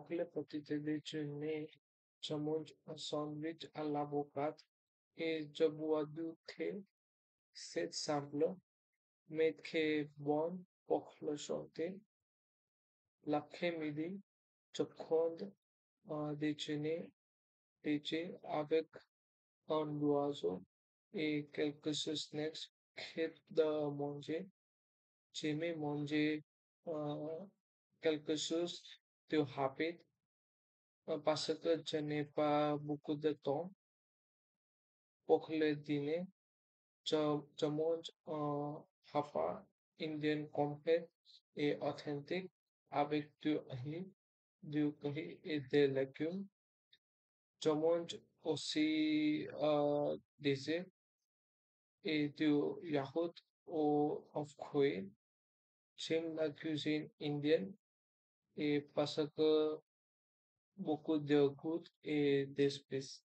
le petit déjeuner, je mange un sandwich à l'avocat et je bois du thé. C'est simple, mais très bon pour le santé. L'après-midi, je prends un léger avec un oiseau et quelques snacks prêts de manger. J'aime manger euh, quelque chose de rapide parce que je n'ai pas beaucoup de temps pour le dîner. Je mange un repas indien complet et authentique avec du riz et des légumes. Je mange aussi des œufs et du yaourt ou en fruits. J'aime la cuisine indienne et parce que beaucoup de goût et d'espèces.